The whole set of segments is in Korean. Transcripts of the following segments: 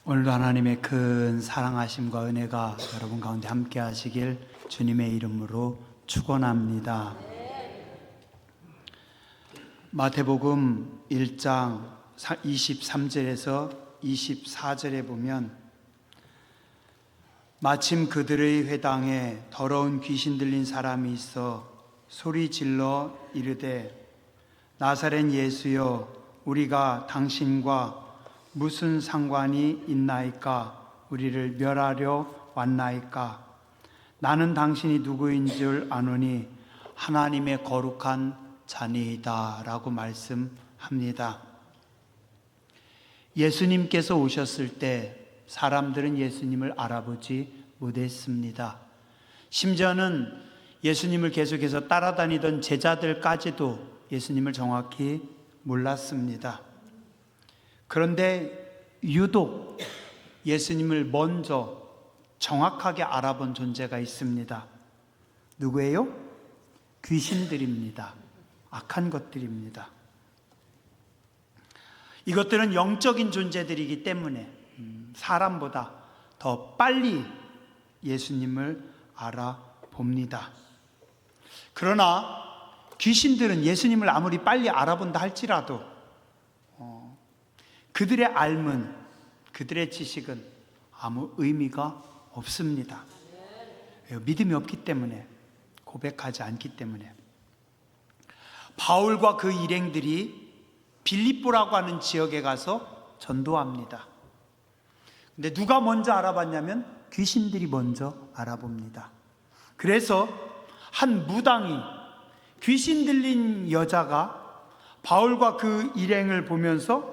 오늘도 하나님의 큰 사랑하심과 은혜가 여러분 가운데 함께 하시길 주님의 이름으로 축원합니다. 마태복음 1장 23절에서 24절에 보면 마침 그들의 회당에 더러운 귀신 들린 사람이 있어 소리 질러 이르되 나사렛 예수여 우리가 당신과 무슨 상관이 있나이까? 우리를 멸하려 왔나이까? 나는 당신이 누구인 줄 아노니 하나님의 거룩한 자니이다 라고 말씀합니다. 예수님께서 오셨을 때 사람들은 예수님을 알아보지 못했습니다. 심지어는 예수님을 계속해서 따라다니던 제자들까지도 예수님을 정확히 몰랐습니다. 그런데 유독 예수님을 먼저 정확하게 알아본 존재가 있습니다. 누구예요? 귀신들입니다. 악한 것들입니다. 이것들은 영적인 존재들이기 때문에 사람보다 더 빨리 예수님을 알아봅니다. 그러나 귀신들은 예수님을 아무리 빨리 알아본다 할지라도 그들의 알문, 그들의 지식은 아무 의미가 없습니다. 믿음이 없기 때문에, 고백하지 않기 때문에. 바울과 그 일행들이 빌립보라고 하는 지역에 가서 전도합니다. 근데 누가 먼저 알아봤냐면 귀신들이 먼저 알아봅니다. 그래서 한 무당이 귀신 들린 여자가 바울과 그 일행을 보면서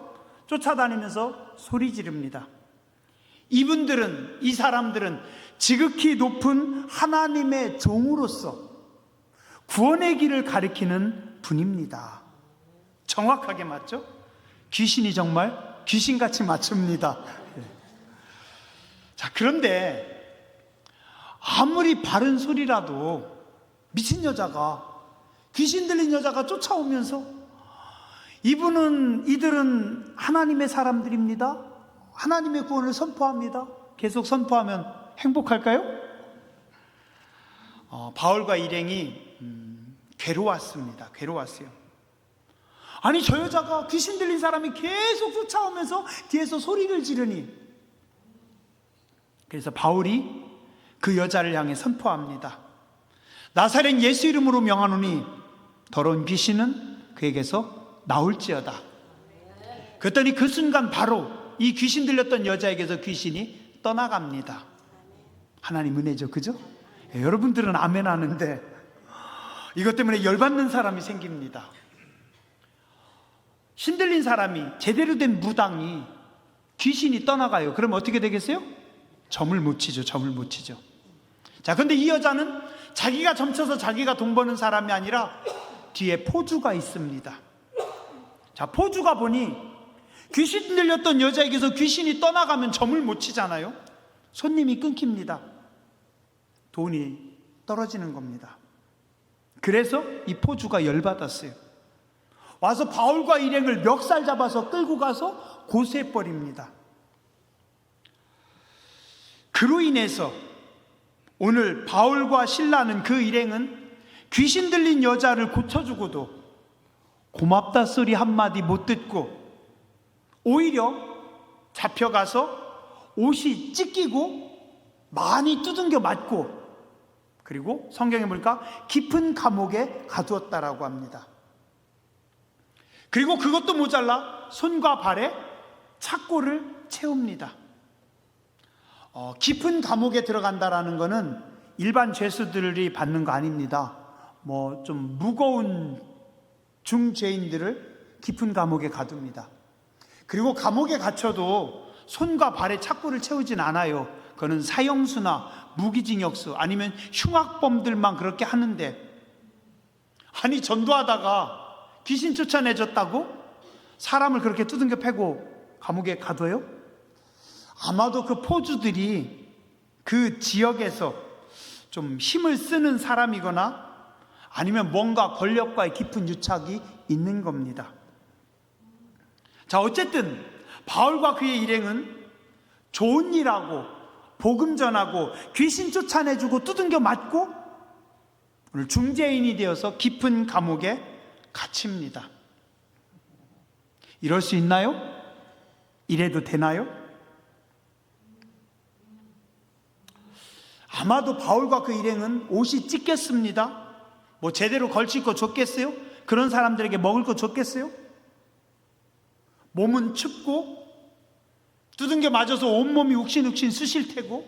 쫓아다니면서 소리 지릅니다. 이 사람들은 지극히 높은 하나님의 종으로서 구원의 길을 가리키는 분입니다. 정확하게 맞죠? 귀신이 정말 귀신같이 맞춥니다. 자, 그런데 아무리 바른 소리라도 미친 여자가, 귀신 들린 여자가 쫓아오면서 이들은 하나님의 사람들입니다. 하나님의 구원을 선포합니다. 계속 선포하면 행복할까요? 바울과 일행이 괴로웠습니다. 괴로웠어요. 아니, 저 여자가, 귀신 들린 사람이 계속 쫓아오면서 뒤에서 소리를 지르니. 그래서 바울이 그 여자를 향해 선포합니다. 나사렛 예수 이름으로 명하노니 더러운 귀신은 그에게서 나올지어다. 그랬더니 그 순간 바로 이 귀신 들렸던 여자에게서 귀신이 떠나갑니다. 하나님 은혜죠, 그죠? 여러분들은 아멘 하는데 이것 때문에 열받는 사람이 생깁니다. 신들린 사람이, 제대로 된 무당이 귀신이 떠나가요. 그럼 어떻게 되겠어요? 점을 못 치죠. 점을 못 치죠. 자, 근데 이 여자는 자기가 점쳐서 자기가 돈 버는 사람이 아니라 뒤에 포주가 있습니다. 자, 포주가 보니 귀신 들렸던 여자에게서 귀신이 떠나가면 점을 못 치잖아요. 손님이 끊깁니다. 돈이 떨어지는 겁니다. 그래서 이 포주가 열받았어요. 와서 바울과 일행을 멱살 잡아서 끌고 가서 고소해버립니다. 그로 인해서 오늘 바울과 실라는, 그 일행은 귀신 들린 여자를 고쳐주고도 고맙다 소리 한마디 못 듣고 오히려 잡혀가서 옷이 찢기고 많이 두들겨 맞고, 그리고 성경에 보니까 깊은 감옥에 가두었다라고 합니다. 그리고 그것도 모자라 손과 발에 착고를 채웁니다. 깊은 감옥에 들어간다라는 것은 일반 죄수들이 받는 거 아닙니다. 좀 무거운 중죄인들을 깊은 감옥에 가둡니다. 그리고 감옥에 갇혀도 손과 발에 착고를 채우진 않아요. 그거는 사형수나 무기징역수 아니면 흉악범들만 그렇게 하는데, 아니, 전도하다가 귀신 쫓아내줬다고 사람을 그렇게 두들겨 패고 감옥에 가둬요? 아마도 그 포주들이 그 지역에서 좀 힘을 쓰는 사람이거나 아니면 뭔가 권력과의 깊은 유착이 있는 겁니다. 자, 어쨌든 바울과 그의 일행은 좋은 일하고 복음 전하고 귀신 쫓아내주고 두들겨 맞고 오늘 중재인이 되어서 깊은 감옥에 갇힙니다. 이럴 수 있나요? 이래도 되나요? 아마도 바울과 그 일행은 옷이 찢겼습니다. 뭐 제대로 걸칠 거 줬겠어요? 그런 사람들에게 먹을 거 줬겠어요? 몸은 춥고 두들겨 맞아서 온몸이 욱신욱신 쑤실 테고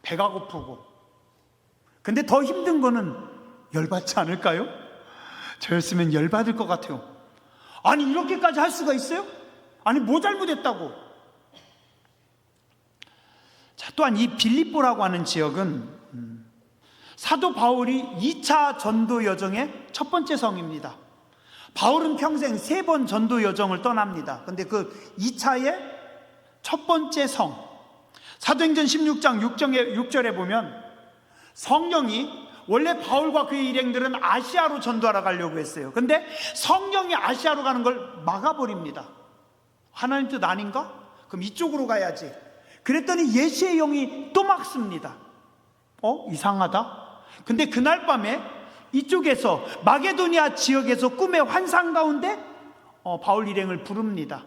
배가 고프고. 근데 더 힘든 거는 열받지 않을까요? 저였으면 열받을 것 같아요. 아니 이렇게까지 할 수가 있어요? 아니 뭐 잘못했다고. 자, 또한 이 빌립보라고 하는 지역은 사도 바울이 2차 전도 여정의 첫 번째 성입니다. 바울은 평생 3번 전도 여정을 떠납니다. 근데 그 2차의 첫 번째 성, 사도행전 16장 6절에 보면 성령이, 원래 바울과 그의 일행들은 아시아로 전도하러 가려고 했어요. 근데 성령이 아시아로 가는 걸 막아버립니다. 하나님 뜻 아닌가? 그럼 이쪽으로 가야지. 그랬더니 예수의 영이 또 막습니다. 이상하다. 근데 그날 밤에 이쪽에서 마게도니아 지역에서 꿈의 환상 가운데 바울 일행을 부릅니다.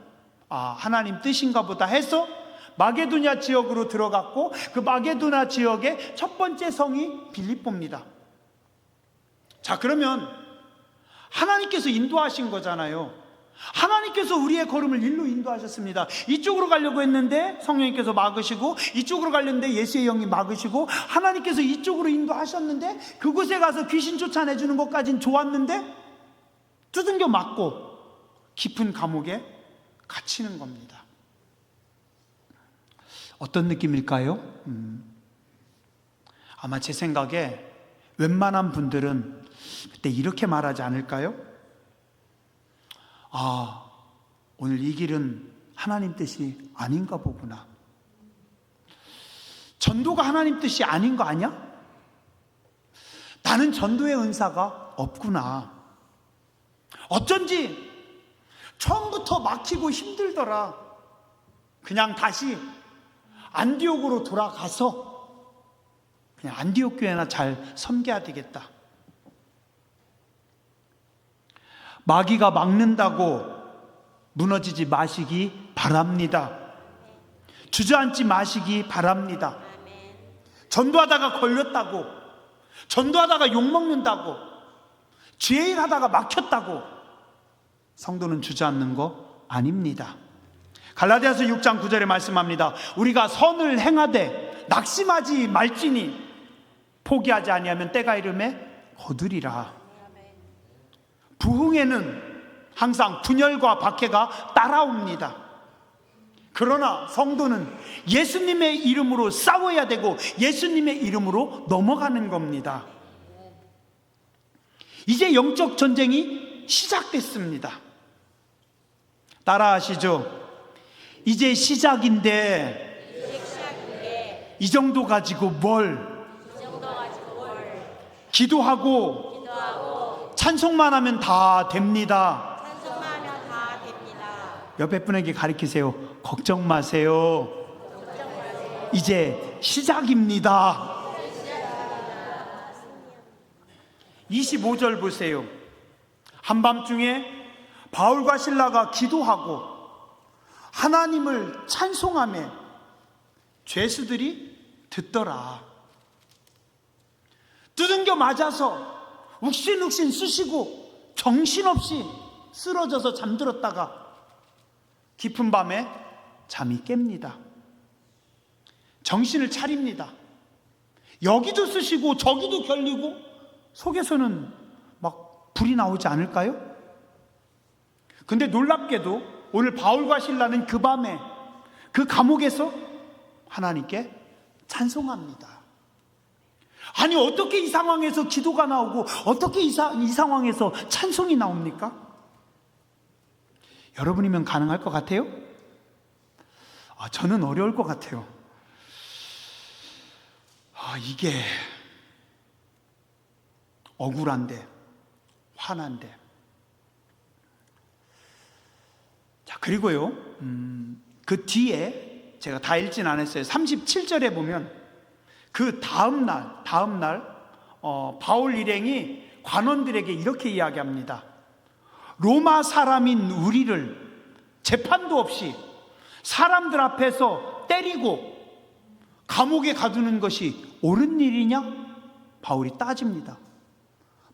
하나님 뜻인가 보다 해서 마게도니아 지역으로 들어갔고, 그 마게도니아 지역의 첫 번째 성이 빌립보입니다. 자, 그러면 하나님께서 인도하신 거잖아요. 하나님께서 우리의 걸음을 일로 인도하셨습니다. 이쪽으로 가려고 했는데 성령님께서 막으시고, 이쪽으로 가려는데 예수의 영이 막으시고, 하나님께서 이쪽으로 인도하셨는데 그곳에 가서 귀신 쫓아내주는 것까진 좋았는데 두들겨 맞고 깊은 감옥에 갇히는 겁니다. 어떤 느낌일까요? 아마 제 생각에 웬만한 분들은 그때 이렇게 말하지 않을까요? 오늘 이 길은 하나님 뜻이 아닌가 보구나. 전도가 하나님 뜻이 아닌 거 아니야? 나는 전도의 은사가 없구나. 어쩐지 처음부터 막히고 힘들더라. 그냥 다시 안디옥으로 돌아가서 그냥 안디옥 교회나 잘 섬겨야 되겠다. 마귀가 막는다고 무너지지 마시기 바랍니다. 주저앉지 마시기 바랍니다. 전도하다가 걸렸다고, 전도하다가 욕먹는다고, 죄일 하다가 막혔다고 성도는 주저앉는 거 아닙니다. 갈라디아서 6장 9절에 말씀합니다. 우리가 선을 행하되 낙심하지 말지니 포기하지 아니하면 때가 이르매 거두리라. 부흥에는 항상 분열과 박해가 따라옵니다. 그러나 성도는 예수님의 이름으로 싸워야 되고 예수님의 이름으로 넘어가는 겁니다. 이제 영적 전쟁이 시작됐습니다. 따라하시죠. 이제 시작인데 이 정도 가지고 뭘 기도하고 찬송만 하면 다 됩니다. 옆에 분에게 가르치세요. 걱정 마세요. 이제 시작입니다. 25절 보세요. 한밤중에 바울과 실라가 기도하고 하나님을 찬송하며 죄수들이 듣더라. 두들겨 맞아서 욱신욱신 쑤시고 정신없이 쓰러져서 잠들었다가 깊은 밤에 잠이 깹니다. 정신을 차립니다. 여기도 쑤시고 저기도 결리고 속에서는 막 불이 나오지 않을까요? 근데 놀랍게도 오늘 바울과 실라는 그 밤에 그 감옥에서 하나님께 찬송합니다. 아니 어떻게 이 상황에서 기도가 나오고 어떻게 이 상황에서 찬송이 나옵니까? 여러분이면 가능할 것 같아요? 저는 어려울 것 같아요. 이게 억울한데 화난데. 자, 그리고요 그 뒤에 제가 다 읽진 않았어요. 37절에 보면 그 다음날 바울 일행이 관원들에게 이렇게 이야기합니다. 로마 사람인 우리를 재판도 없이 사람들 앞에서 때리고 감옥에 가두는 것이 옳은 일이냐? 바울이 따집니다.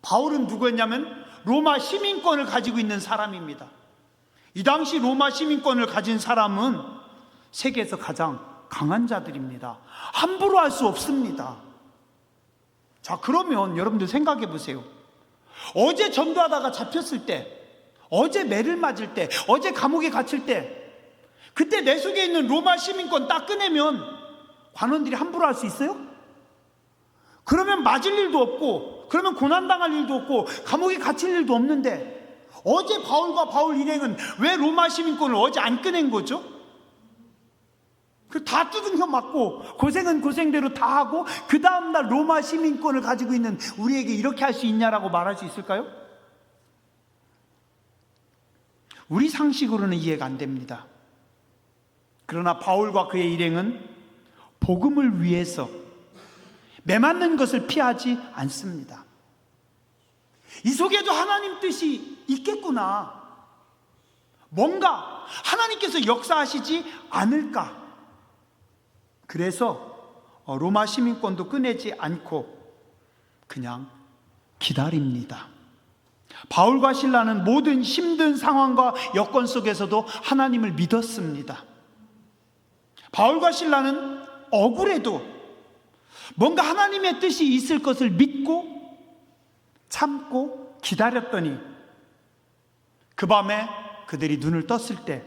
바울은 누구였냐면 로마 시민권을 가지고 있는 사람입니다. 이 당시 로마 시민권을 가진 사람은 세계에서 가장 강한 자들입니다. 함부로 할 수 없습니다. 자, 그러면 여러분들 생각해 보세요. 어제 전도하다가 잡혔을 때, 어제 매를 맞을 때, 어제 감옥에 갇힐 때, 그때 내 속에 있는 로마 시민권 딱 꺼내면 관원들이 함부로 할 수 있어요? 그러면 맞을 일도 없고, 그러면 고난당할 일도 없고, 감옥에 갇힐 일도 없는데, 어제 바울과 바울 일행은 왜 로마 시민권을 어제 안 꺼낸 거죠? 다 두둥겨 맞고 고생은 고생대로 다 하고 그 다음날 로마 시민권을 가지고 있는 우리에게 이렇게 할 수 있냐라고 말할 수 있을까요? 우리 상식으로는 이해가 안 됩니다. 그러나 바울과 그의 일행은 복음을 위해서 매맞는 것을 피하지 않습니다. 이 속에도 하나님 뜻이 있겠구나, 뭔가 하나님께서 역사하시지 않을까. 그래서 로마 시민권도 꺼내지 않고 그냥 기다립니다. 바울과 실라는 모든 힘든 상황과 여건 속에서도 하나님을 믿었습니다. 바울과 실라는 억울해도 뭔가 하나님의 뜻이 있을 것을 믿고 참고 기다렸더니 그 밤에 그들이 눈을 떴을 때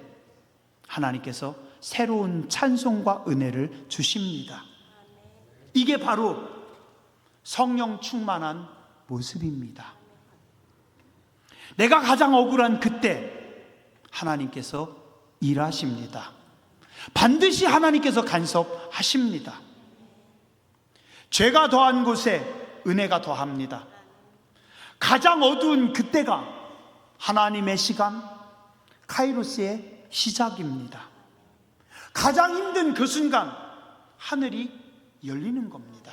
하나님께서 새로운 찬송과 은혜를 주십니다. 이게 바로 성령 충만한 모습입니다. 내가 가장 억울한 그때 하나님께서 일하십니다. 반드시 하나님께서 간섭하십니다. 죄가 더한 곳에 은혜가 더합니다. 가장 어두운 그때가 하나님의 시간, 카이로스의 시작입니다. 가장 힘든 그 순간 하늘이 열리는 겁니다.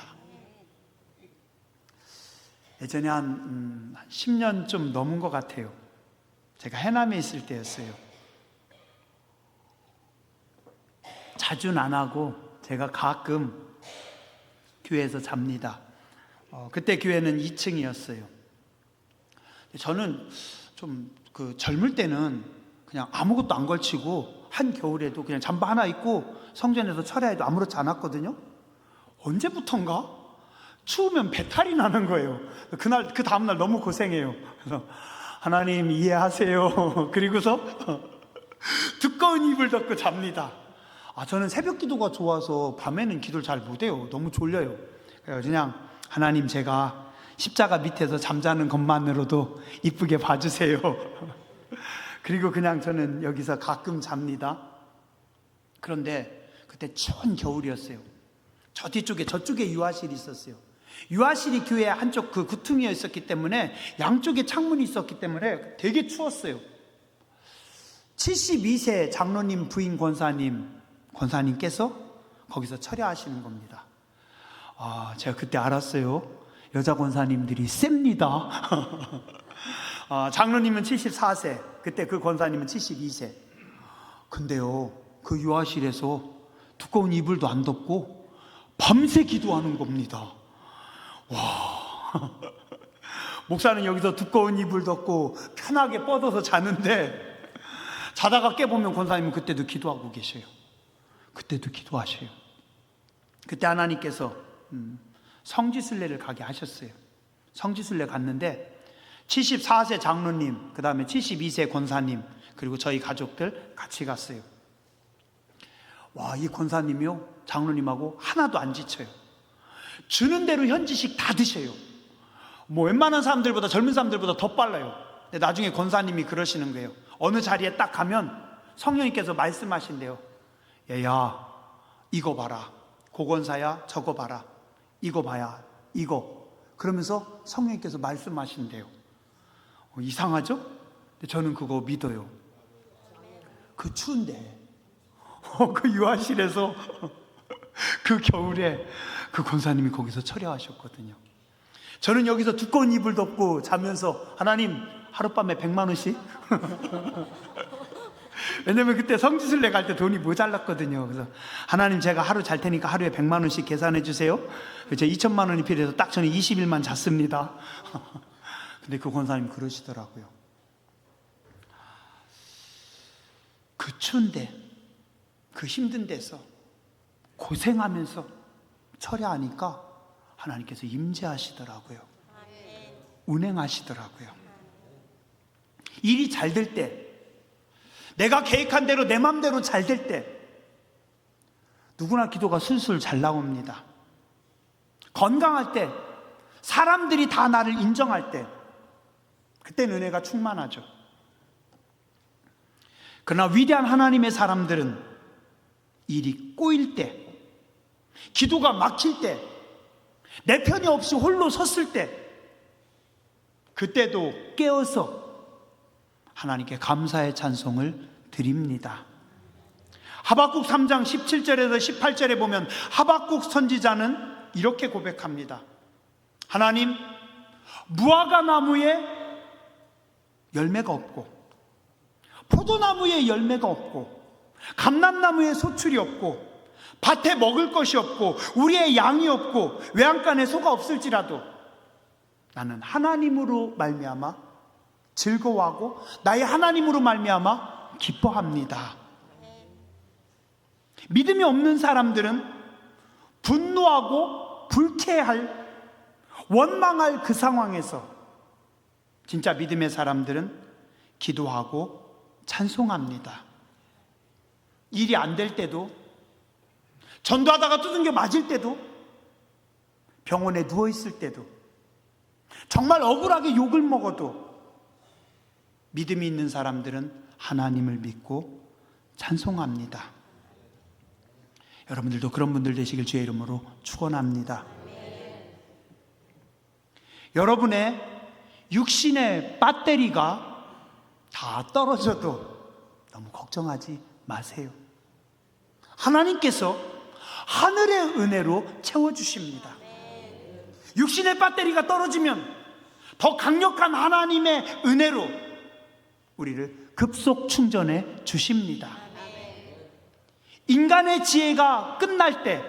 예전에 한 10년 좀 넘은 것 같아요. 제가 해남에 있을 때였어요. 자주는 안 하고 제가 가끔 교회에서 잡니다. 그때 교회는 2층이었어요. 저는 좀 젊을 때는 그냥 아무것도 안 걸치고 한겨울에도 그냥 잠바 하나 입고 성전에서 철야해도 아무렇지 않았거든요. 언제부턴가 추우면 배탈이 나는 거예요. 그 다음날 너무 고생해요. 그래서 하나님 이해하세요. 그리고서 두꺼운 이불 덮고 잡니다. 저는 새벽 기도가 좋아서 밤에는 기도를 잘 못해요. 너무 졸려요. 그래서 그냥 하나님, 제가 십자가 밑에서 잠자는 것만으로도 이쁘게 봐주세요. 그리고 그냥 저는 여기서 가끔 잡니다. 그런데 그때 추운 겨울이었어요. 저 뒤쪽에, 저쪽에 유아실이 있었어요. 유아실이 교회 한쪽 그 구퉁이에 있었기 때문에 양쪽에 창문이 있었기 때문에 되게 추웠어요. 72세 장로님 부인 권사님께서 거기서 철야하시는 겁니다. 제가 그때 알았어요. 여자 권사님들이 셉니다. 장로님은 74세, 그때 그 권사님은 72세. 근데요, 그 유아실에서 두꺼운 이불도 안 덮고 밤새 기도하는 겁니다. 와, 목사는 여기서 두꺼운 이불 덮고 편하게 뻗어서 자는데, 자다가 깨보면 권사님은 그때도 기도하고 계셔요. 그때도 기도하셔요. 그때 하나님께서 성지순례를 가게 하셨어요. 성지순례 갔는데 74세 장로님, 그 다음에 72세 권사님, 그리고 저희 가족들 같이 갔어요. 와, 이 권사님이요, 장로님하고 하나도 안 지쳐요. 주는 대로 현지식 다 드셔요. 웬만한 사람들보다, 젊은 사람들보다 더 빨라요. 근데 나중에 권사님이 그러시는 거예요. 어느 자리에 딱 가면 성령님께서 말씀하신대요. 얘야, 이거 봐라. 고건사야, 저거 봐라. 이거 봐야, 이거. 그러면서 성령님께서 말씀하신대요. 이상하죠? 근데 저는 그거 믿어요. 그 추운데 그 유아실에서 그 겨울에 그 권사님이 거기서 철야하셨거든요. 저는 여기서 두꺼운 이불 덮고 자면서 하나님 하룻밤에 100만 원씩 왜냐면 그때 성지순례 갈 때 돈이 모자랐거든요. 그래서 하나님 제가 하루 잘 테니까 하루에 100만 원씩 계산해 주세요. 제가 2천만 원이 필요해서 딱 저는 20일만 잤습니다. 근데 그 권사님 그러시더라고요. 그 추운데 그 힘든 데서 고생하면서 철야하니까 하나님께서 임재하시더라고요. 운행하시더라고요. 일이 잘 될 때, 내가 계획한 대로 내 맘대로 잘 될 때 누구나 기도가 술술 잘 나옵니다. 건강할 때, 사람들이 다 나를 인정할 때, 그때는 은혜가 충만하죠. 그러나 위대한 하나님의 사람들은 일이 꼬일 때, 기도가 막힐 때, 내 편이 없이 홀로 섰을 때, 그때도 깨어서 하나님께 감사의 찬송을 드립니다. 하박국 3장 17절에서 18절에 보면 하박국 선지자는 이렇게 고백합니다. 하나님, 무화과 나무에 열매가 없고 포도나무에 열매가 없고 감람나무에 소출이 없고 밭에 먹을 것이 없고 우리의 양이 없고 외양간에 소가 없을지라도 나는 하나님으로 말미암아 즐거워하고 나의 하나님으로 말미암아 기뻐합니다. 믿음이 없는 사람들은 분노하고 불쾌할, 원망할 그 상황에서 진짜 믿음의 사람들은 기도하고 찬송합니다. 일이 안 될 때도, 전도하다가 두들겨 맞을 때도, 병원에 누워있을 때도, 정말 억울하게 욕을 먹어도 믿음이 있는 사람들은 하나님을 믿고 찬송합니다. 여러분들도 그런 분들 되시길 주의 이름으로 축원합니다. 여러분의 육신의 배터리가 다 떨어져도 너무 걱정하지 마세요. 하나님께서 하늘의 은혜로 채워주십니다. 육신의 배터리가 떨어지면 더 강력한 하나님의 은혜로 우리를 급속 충전해 주십니다. 인간의 지혜가 끝날 때,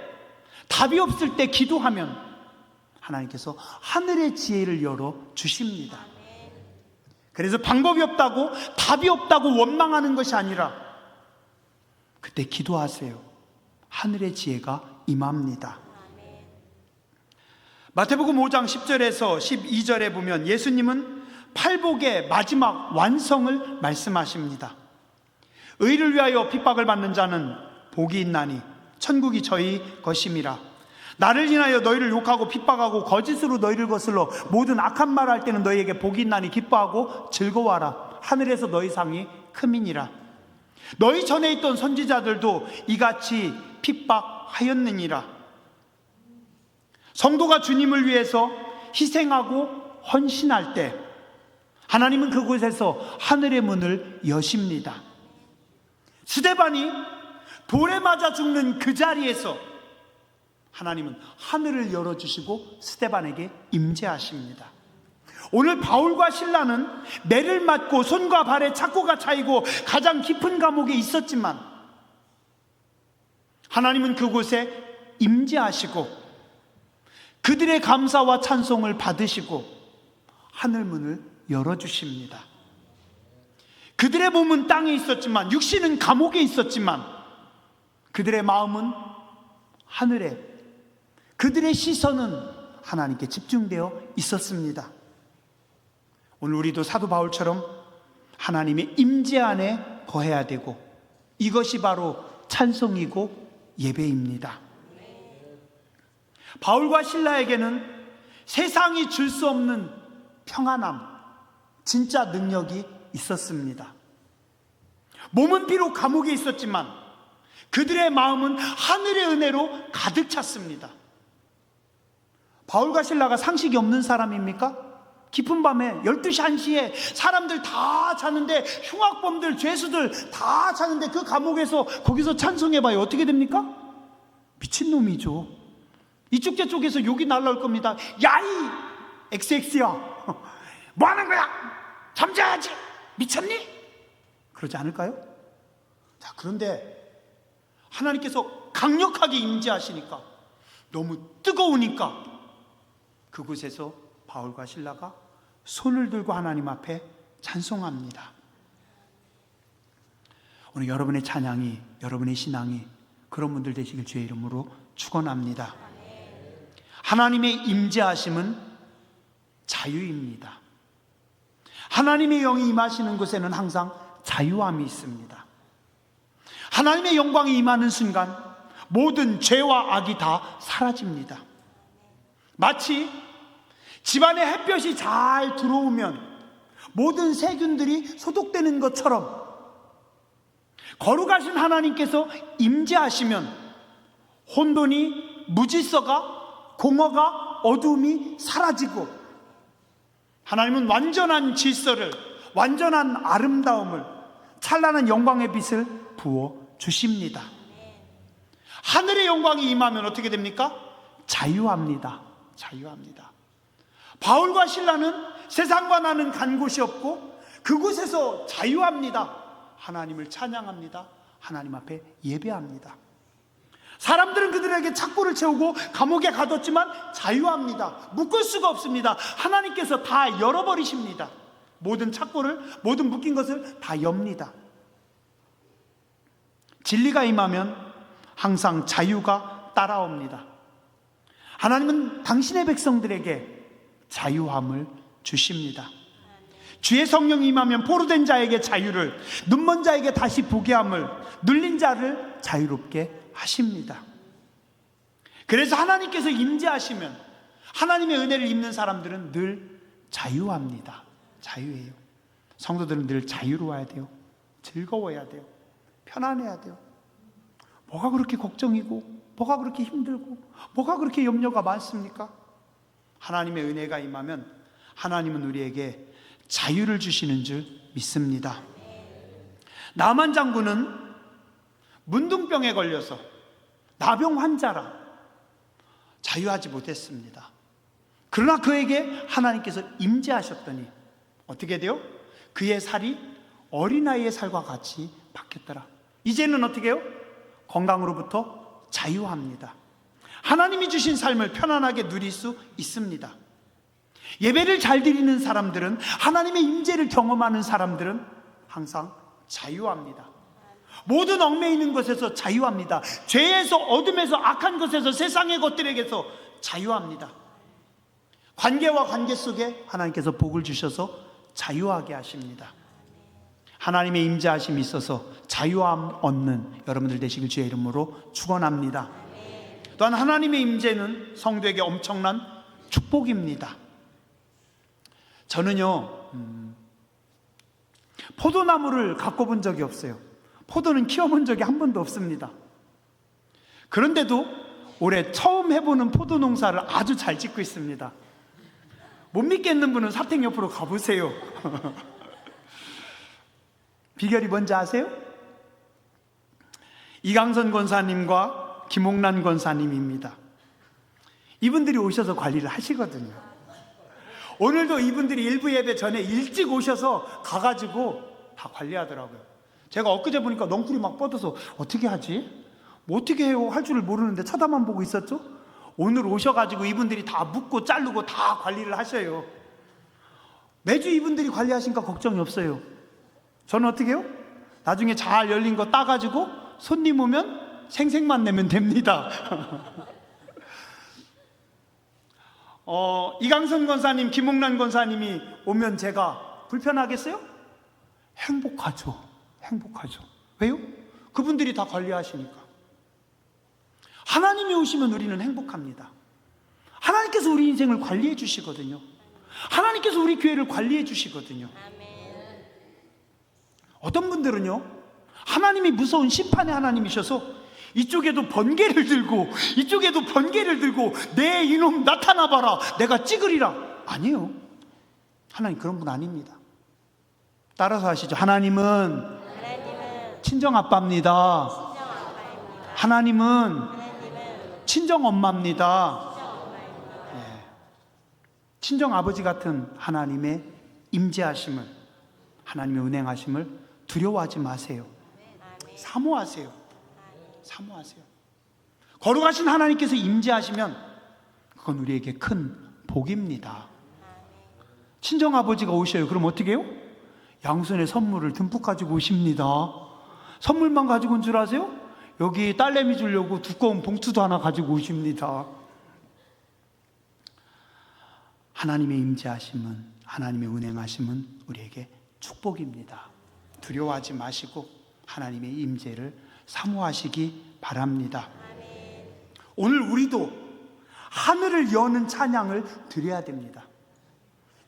답이 없을 때 기도하면 하나님께서 하늘의 지혜를 열어 주십니다. 그래서 방법이 없다고, 답이 없다고 원망하는 것이 아니라 그때 기도하세요. 하늘의 지혜가 임합니다. 마태복음 5장 10절에서 12절에 보면 예수님은 팔복의 마지막 완성을 말씀하십니다. 의를 위하여 핍박을 받는 자는 복이 있나니 천국이 저희 것임이라. 나를 인하여 너희를 욕하고 핍박하고 거짓으로 너희를 거슬러 모든 악한 말을 할 때는 너희에게 복이 있나니 기뻐하고 즐거워하라. 하늘에서 너희 상이 크미니라. 너희 전에 있던 선지자들도 이같이 핍박하였느니라. 성도가 주님을 위해서 희생하고 헌신할 때 하나님은 그곳에서 하늘의 문을 여십니다. 스데반이 돌에 맞아 죽는 그 자리에서 하나님은 하늘을 열어주시고 스데반에게 임재하십니다. 오늘 바울과 실라는 매를 맞고 손과 발에 착고가 차이고 가장 깊은 감옥에 있었지만 하나님은 그곳에 임재하시고 그들의 감사와 찬송을 받으시고 하늘문을 열어주십니다. 그들의 몸은 땅에 있었지만, 육신은 감옥에 있었지만 그들의 마음은 하늘에, 그들의 시선은 하나님께 집중되어 있었습니다. 오늘 우리도 사도 바울처럼 하나님의 임재 안에 거해야 되고, 이것이 바로 찬송이고 예배입니다. 바울과 실라에게는 세상이 줄 수 없는 평안함, 진짜 능력이 있었습니다. 몸은 비록 감옥에 있었지만 그들의 마음은 하늘의 은혜로 가득 찼습니다. 바울과 실라가 상식이 없는 사람입니까? 깊은 밤에 12시 1시에 사람들 다 자는데, 흉악범들 죄수들 다 자는데 그 감옥에서 거기서 찬송해봐요. 어떻게 됩니까? 미친놈이죠. 이 축제 쪽에서 욕이 날라올 겁니다. 야이 XX야, 뭐하는 거야? 잠자야지, 미쳤니? 그러지 않을까요? 자, 그런데 하나님께서 강력하게 임재하시니까, 너무 뜨거우니까 그곳에서 바울과 실라가 손을 들고 하나님 앞에 찬송합니다. 오늘 여러분의 찬양이, 여러분의 신앙이 그런 분들 되시길 주의 이름으로 축원합니다. 하나님의 임재하심은 자유입니다. 하나님의 영이 임하시는 곳에는 항상 자유함이 있습니다. 하나님의 영광이 임하는 순간 모든 죄와 악이 다 사라집니다. 마치 집안에 햇볕이 잘 들어오면 모든 세균들이 소독되는 것처럼, 거룩하신 하나님께서 임재하시면 혼돈이, 무질서가, 공허가, 어두움이 사라지고, 하나님은 완전한 질서를, 완전한 아름다움을, 찬란한 영광의 빛을 부어 주십니다. 하늘의 영광이 임하면 어떻게 됩니까? 자유합니다. 자유합니다. 바울과 실라는 세상과 나는 간 곳이 없고 그곳에서 자유합니다. 하나님을 찬양합니다. 하나님 앞에 예배합니다. 사람들은 그들에게 착고를 채우고 감옥에 가뒀지만 자유합니다. 묶을 수가 없습니다. 하나님께서 다 열어버리십니다. 모든 착고를, 모든 묶인 것을 다 엽니다. 진리가 임하면 항상 자유가 따라옵니다. 하나님은 당신의 백성들에게 자유함을 주십니다. 주의 성령이 임하면 포로된 자에게 자유를, 눈먼 자에게 다시 보게 함을, 눌린 자를 자유롭게 하십니다. 그래서 하나님께서 임재하시면 하나님의 은혜를 입는 사람들은 늘 자유합니다. 자유해요. 성도들은 늘 자유로워야 돼요. 즐거워야 돼요. 편안해야 돼요. 뭐가 그렇게 걱정이고, 뭐가 그렇게 힘들고, 뭐가 그렇게 염려가 많습니까? 하나님의 은혜가 임하면 하나님은 우리에게 자유를 주시는 줄 믿습니다. 나만 장군은 문둥병에 걸려서 나병 환자라 자유하지 못했습니다. 그러나 그에게 하나님께서 임재하셨더니 어떻게 돼요? 그의 살이 어린아이의 살과 같이 바뀌었더라. 이제는 어떻게 해요? 건강으로부터 자유합니다. 하나님이 주신 삶을 편안하게 누릴 수 있습니다. 예배를 잘 드리는 사람들은, 하나님의 임재를 경험하는 사람들은 항상 자유합니다. 모든 얽매이는 것에서 자유합니다. 죄에서, 어둠에서, 악한 것에서, 세상의 것들에게서 자유합니다. 관계와 관계 속에 하나님께서 복을 주셔서 자유하게 하십니다. 하나님의 임재하심이 있어서 자유함 얻는 여러분들 되시길 주의 이름으로 축원합니다. 또한 하나님의 임재는 성도에게 엄청난 축복입니다. 저는요, 포도나무를 가꿔본 적이 없어요. 포도는 키워본 적이 한 번도 없습니다. 그런데도 올해 처음 해보는 포도 농사를 아주 잘 짓고 있습니다. 못 믿겠는 분은 사택 옆으로 가보세요. 비결이 뭔지 아세요? 이강선 권사님과 김옥란 권사님입니다. 이분들이 오셔서 관리를 하시거든요. 오늘도 이분들이 일부 예배 전에 일찍 오셔서 가가지고 다 관리하더라고요. 제가 엊그제 보니까 넝쿨이 막 뻗어서 어떻게 하지? 뭐 어떻게 해요? 할 줄을 모르는데 쳐다만 보고 있었죠? 오늘 오셔가지고 이분들이 다 묶고 자르고 다 관리를 하셔요. 매주 이분들이 관리하시니까 걱정이 없어요. 저는 어떻게 해요? 나중에 잘 열린 거 따가지고 손님 오면 생색만 내면 됩니다. 이강선 권사님, 김옥란 권사님이 오면 제가 불편하겠어요? 행복하죠. 행복하죠. 왜요? 그분들이 다 관리하시니까. 하나님이 오시면 우리는 행복합니다. 하나님께서 우리 인생을 관리해 주시거든요. 하나님께서 우리 교회를 관리해 주시거든요. 어떤 분들은요, 하나님이 무서운 심판의 하나님이셔서 이쪽에도 번개를 들고 이쪽에도 번개를 들고 내 이놈 나타나봐라, 내가 찍으리라. 아니에요. 하나님 그런 분 아닙니다. 따라서 하시죠. 하나님은 친정 아빠입니다. 하나님은 친정 엄마입니다. 친정 아버지 같은 하나님의 임재하심을, 하나님의 운행하심을 두려워하지 마세요. 사모하세요. 사모하세요. 거룩하신 하나님께서 임재하시면 그건 우리에게 큰 복입니다. 친정 아버지가 오셔요. 그럼 어떻게 해요? 양손에 선물을 듬뿍 가지고 오십니다. 선물만 가지고 온 줄 아세요? 여기 딸내미 주려고 두꺼운 봉투도 하나 가지고 오십니다. 하나님의 임재하심은, 하나님의 운행하심은 우리에게 축복입니다. 두려워하지 마시고 하나님의 임재를 사모하시기 바랍니다. 오늘 우리도 하늘을 여는 찬양을 드려야 됩니다.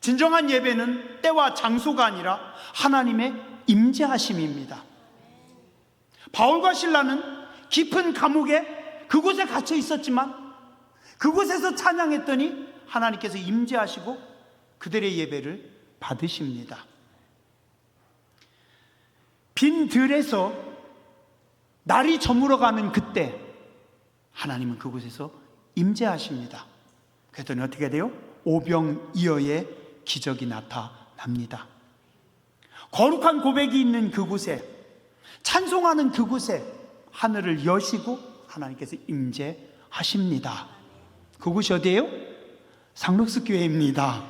진정한 예배는 때와 장소가 아니라 하나님의 임재하심입니다. 바울과 실라는 깊은 감옥에 그곳에 갇혀 있었지만 그곳에서 찬양했더니 하나님께서 임재하시고 그들의 예배를 받으십니다. 빈 들에서 날이 저물어가는 그때 하나님은 그곳에서 임재하십니다. 그랬더니 어떻게 돼요? 오병이어의 기적이 나타납니다. 거룩한 고백이 있는 그곳에, 찬송하는 그곳에 하늘을 여시고 하나님께서 임재하십니다. 그곳이 어디예요? 상록수 교회입니다.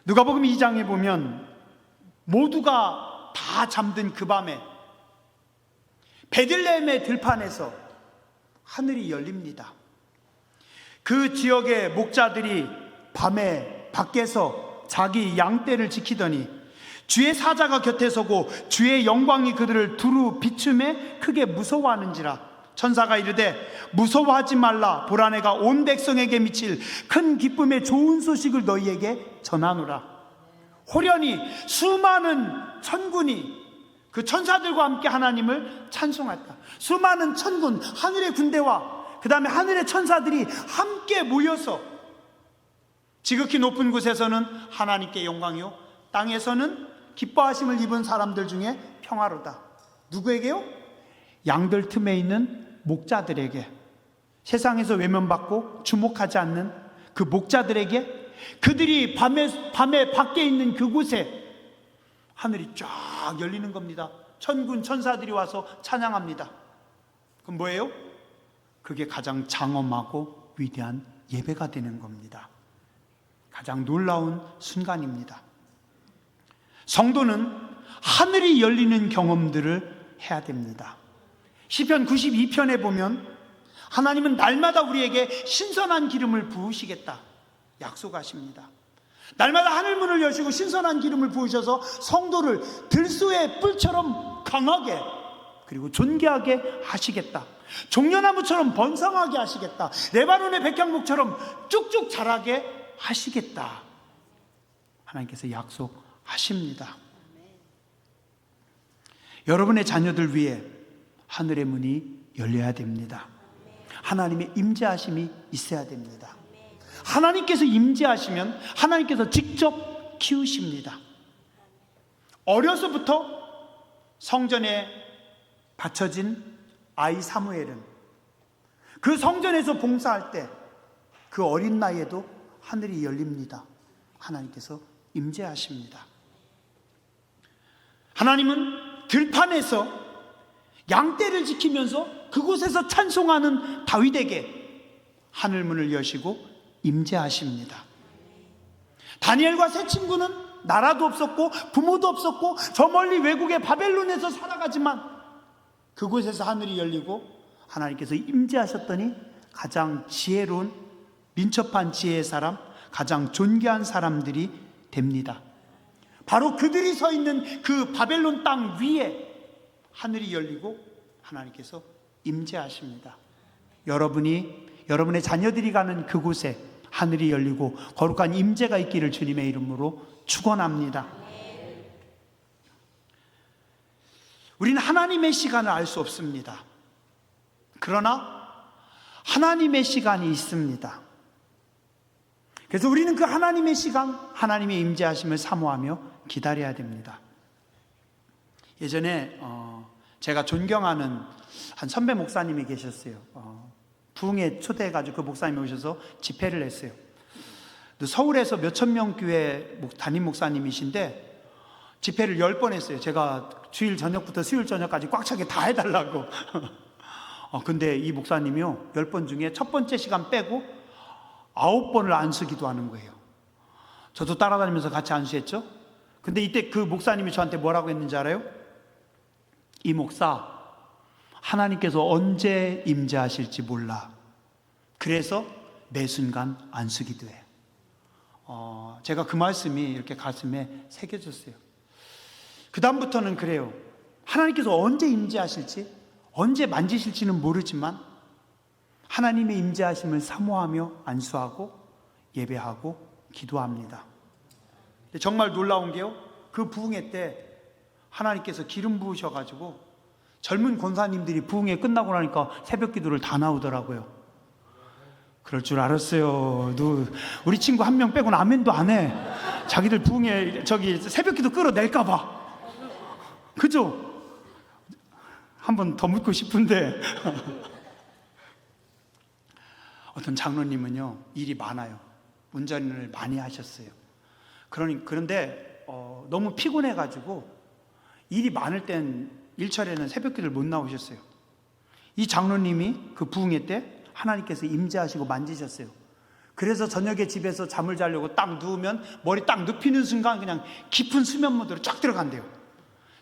누가복음 2장에 보면 모두가 다 잠든 그 밤에 베들레헴의 들판에서 하늘이 열립니다. 그 지역의 목자들이 밤에 밖에서 자기 양떼를 지키더니 주의 사자가 곁에 서고 주의 영광이 그들을 두루 비춤에 크게 무서워하는지라. 천사가 이르되 무서워하지 말라. 보라, 내가 온 백성에게 미칠 큰 기쁨의 좋은 소식을 너희에게 전하노라. 호련히 수많은 천군이 그 천사들과 함께 하나님을 찬송했다. 수많은 천군, 하늘의 군대와 그 다음에 하늘의 천사들이 함께 모여서 지극히 높은 곳에서는 하나님께 영광이요, 땅에서는 기뻐하심을 입은 사람들 중에 평화로다. 누구에게요? 양들 틈에 있는 목자들에게, 세상에서 외면받고 주목하지 않는 그 목자들에게, 그들이 밤에 밖에 있는 그곳에 하늘이 쫙 열리는 겁니다. 천군 천사들이 와서 찬양합니다. 그럼 뭐예요? 그게 가장 장엄하고 위대한 예배가 되는 겁니다. 가장 놀라운 순간입니다. 성도는 하늘이 열리는 경험들을 해야 됩니다. 시편 92편에 보면 하나님은 날마다 우리에게 신선한 기름을 부으시겠다 약속하십니다. 날마다 하늘문을 여시고 신선한 기름을 부으셔서 성도를 들소의 뿔처럼 강하게 그리고 존귀하게 하시겠다. 종려나무처럼 번성하게 하시겠다. 레바논의 백향목처럼 쭉쭉 자라게 하시겠다. 하나님께서 약속하십니다. 여러분의 자녀들 위해 하늘의 문이 열려야 됩니다. 하나님의 임재하심이 있어야 됩니다. 하나님께서 임재하시면 하나님께서 직접 키우십니다. 어려서부터 성전에 바쳐진 아이 사무엘은 그 성전에서 봉사할 때 그 어린 나이에도 하늘이 열립니다. 하나님께서 임재하십니다. 하나님은 들판에서 양떼를 지키면서 그곳에서 찬송하는 다윗에게 하늘문을 여시고 임재하십니다. 다니엘과 세 친구는 나라도 없었고 부모도 없었고 저 멀리 외국의 바벨론에서 살아가지만 그곳에서 하늘이 열리고 하나님께서 임재하셨더니 가장 지혜로운 민첩한 지혜의 사람, 가장 존귀한 사람들이 됩니다. 바로 그들이 서 있는 그 바벨론 땅 위에 하늘이 열리고 하나님께서 임재하십니다. 여러분의 자녀들이 가는 그곳에 하늘이 열리고 거룩한 임재가 있기를 주님의 이름으로 축원합니다. 우리는 하나님의 시간을 알 수 없습니다. 그러나 하나님의 시간이 있습니다. 그래서 우리는 그 하나님의 시간, 하나님의 임재하심을 사모하며 기다려야 됩니다. 예전에 제가 존경하는 한 선배 목사님이 계셨어요. 부흥에 초대해가지고 그 목사님이 오셔서 집회를 했어요. 서울에서 몇천 명 교회 담임 목사님이신데 집회를 10번 했어요. 제가 주일 저녁부터 수요일 저녁까지 꽉 차게 다 해달라고. 근데 이 목사님이요, 10번 중에 첫 번째 시간 빼고 9번을 안수기도 하는 거예요. 저도 따라다니면서 같이 안수했죠. 근데 이때 그 목사님이 저한테 뭐라고 했는지 알아요? 이 목사, 하나님께서 언제 임재하실지 몰라. 그래서 매 순간 안수기도 해. 제가 그 말씀이 이렇게 가슴에 새겨졌어요. 그 다음부터는 그래요. 하나님께서 언제 임재하실지, 언제 만지실지는 모르지만 하나님의 임재하심을 사모하며 안수하고 예배하고 기도합니다. 정말 놀라운 게요, 그 부흥회 때 하나님께서 기름 부으셔가지고 젊은 권사님들이 부흥회 끝나고 나니까 새벽 기도를 다 나오더라고요. 그럴 줄 알았어요. 우리 친구 한 명 빼고는 아멘도 안 해. 자기들 부흥회 새벽 기도 끌어낼까봐. 그죠? 한 번 더 묻고 싶은데 어떤 장로님은요, 일이 많아요. 운전을 많이 하셨어요. 그런데 너무 피곤해가지고 일이 많을 땐 일철에는 새벽기도를 못 나오셨어요. 이 장로님이 그 부흥회 때 하나님께서 임재하시고 만지셨어요. 그래서 저녁에 집에서 잠을 자려고 딱 누우면 머리 딱 눕히는 순간 그냥 깊은 수면 모드로 쫙 들어간대요.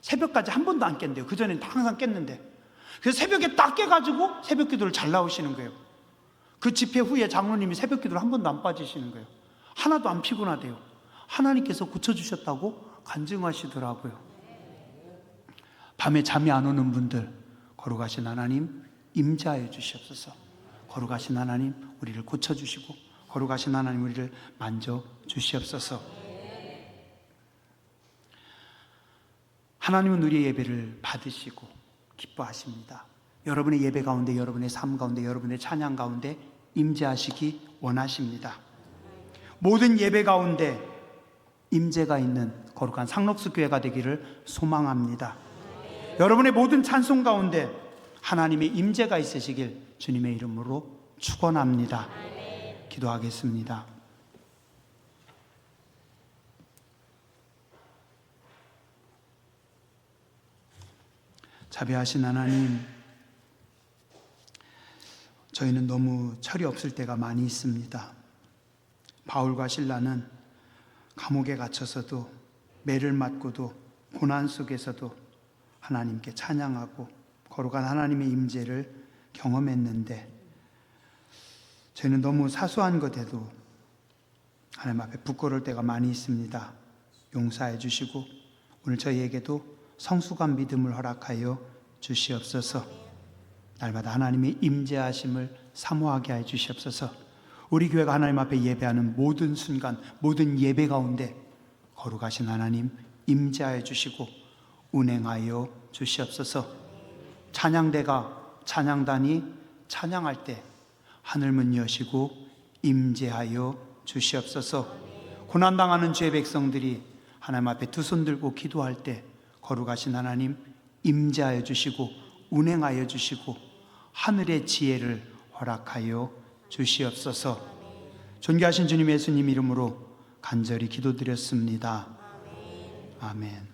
새벽까지 한 번도 안 깼는데요. 그전에는 항상 깼는데. 그래서 새벽에 딱 깨가지고 새벽 기도를 잘 나오시는 거예요. 그 집회 후에 장로님이 새벽 기도를 한 번도 안 빠지시는 거예요. 하나도 안 피곤하대요. 하나님께서 고쳐주셨다고 간증하시더라고요. 밤에 잠이 안 오는 분들, 거룩하신 하나님 임재하여 주시옵소서. 거룩하신 하나님 우리를 고쳐주시고, 거룩하신 하나님 우리를 만져주시옵소서. 하나님은 우리의 예배를 받으시고 기뻐하십니다. 여러분의 예배 가운데, 여러분의 삶 가운데, 여러분의 찬양 가운데 임재하시기 원하십니다. 모든 예배 가운데 임재가 있는 거룩한 상록수 교회가 되기를 소망합니다. 여러분의 모든 찬송 가운데 하나님의 임재가 있으시길 주님의 이름으로 축원합니다. 기도하겠습니다. 자비하신 하나님, 저희는 너무 철이 없을 때가 많이 있습니다. 바울과 실라는 감옥에 갇혀서도, 매를 맞고도, 고난 속에서도 하나님께 찬양하고 거룩한 하나님의 임재를 경험했는데, 저희는 너무 사소한 것에도 하나님 앞에 부끄러울 때가 많이 있습니다. 용서해 주시고 오늘 저희에게도 성숙한 믿음을 허락하여 주시옵소서. 날마다 하나님의 임재하심을 사모하게 해 주시옵소서. 우리 교회가 하나님 앞에 예배하는 모든 순간, 모든 예배 가운데 거룩하신 하나님 임재하여 주시고 운행하여 주시옵소서. 찬양대가, 찬양단이 찬양할 때 하늘문 여시고 임재하여 주시옵소서. 고난당하는 죄 백성들이 하나님 앞에 두 손 들고 기도할 때 거룩하신 하나님 임재하여 주시고 운행하여 주시고 하늘의 지혜를 허락하여 주시옵소서. 존귀하신 주님 예수님 이름으로 간절히 기도드렸습니다. 아멘.